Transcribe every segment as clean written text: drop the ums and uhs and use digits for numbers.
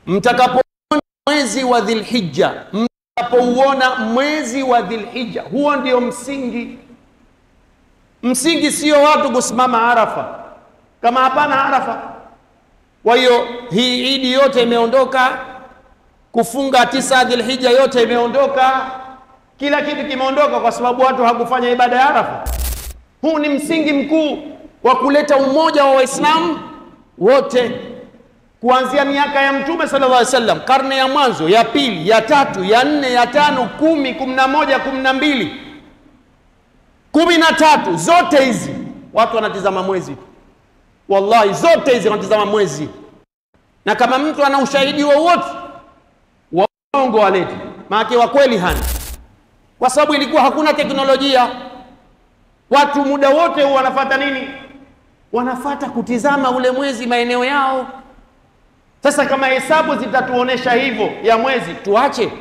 mtakapouona mwezi wa Dhulhijja, mtakapouona mwezi wa Dhulhijja, huo ndio msingi. Msingi sio watu kusimama Arafa, kama hapana Arafa. Kwa hiyo hii Idi yote imeondoka, kufunga 9 Dhulhijja yote imeondoka, kila kitu kimeondoka kwa sababu watu hakufanya ibada ya Arafa. Huu ni msingi mkuu wa kuleta umoja wa Waislamu wote kuanzia miaka ya Mtume sallallahu alaihi wasallam, karne ya mwanzo, ya pili, ya tatu, ya nne, ya tano, 10, 11, 12, 13, zote hizi watu wanatizama mwezi. Wallahi zote hizi wanatizama mwezi. Na kama mtu ana ushahidi wowote wa uongo walete, maana wa kweli hana. Kwa sababu ilikuwa hakuna teknolojia. Watu muda wote wanafuata nini? Wanafuata kutizama ule mwezi maeneo yao. Sasa kama hesabu zitatuonesha hivyo ya mwezi, tuache.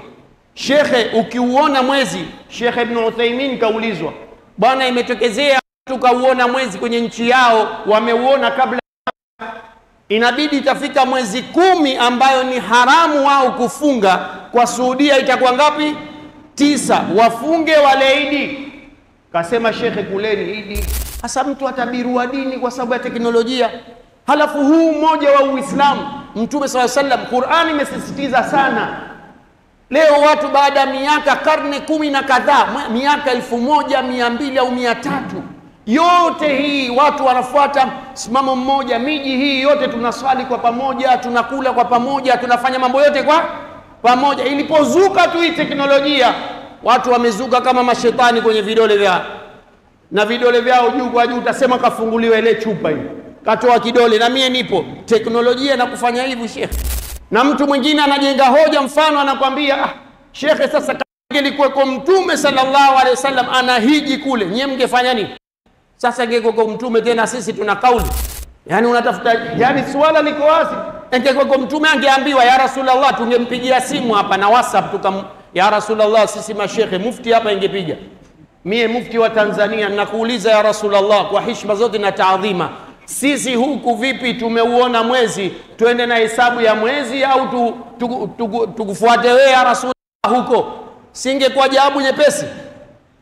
Shekhe, ukiuona mwezi, Sheikh Ibn Uthaymeen kaulizwa, bwana imetokezea tukauona mwezi kwenye nchi yao, wameuona kabla, inabidi itafika mwezi 10 ambayo ni haramu wao kufunga. Kwa Saudia itakuwa ngapi? 9, wafunge wale Idi. Kasema shekhe, kuleni Idi. Hasa mtu atabirua dini kwa sababu ya teknolojia. Halafu huu mmoja wa Uislamu, Mtume sallallahu alaihi wasallam, Qur'ani imesisitiza sana. Leo watu baada ya miaka karne 10 na kadhaa, miaka 1200 au 300, yote hii watu wanafuata simamo mmoja. Miji hii yote tunaswali kwa pamoja, tunakula kwa pamoja, tunafanya mambo yote kwa pamoja. Ilipozuka tu hii teknolojia, watu wamezuka kama mashetani kwenye vidole vyao, na vidole vyao juu kwa juu, utasema kafunguliwa ile chupa hii, katoa kidole na mie nipo. Teknolojia na kufanya hivi shekhe. Na mtu mwingine anajenga hoja, mfano anakwambia, shekhe, sasa ingelikuwa Mtume sallallahu alaihi wasallam anahiji kule, nyie mngefanya nini? Sasa ingekuwa Mtume tena sisi tuna kauli. Yani unatafuta, yani swala liko wazi. Ingekuwa Mtume angeambiwa, ya Rasulullah, tungempigia simu hapa na WhatsApp ya Rasulullah, sisi mashekhe, mufti hapa ingepiga. Mie mufti wa Tanzania nakuuliza ya Rasulullah, kwa heshima zote na taadhima, sisi huku vipi tumeuona mwezi, tuende na hesabu ya mwezi au tukufuate wewe ya Rasulullah huko? Singekuwa jawabu nyepesi?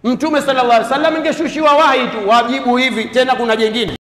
Mtume sallallahu alaihi wasallam ingeshushiwa wahi tu wajibu hivi. Tena kuna jengine,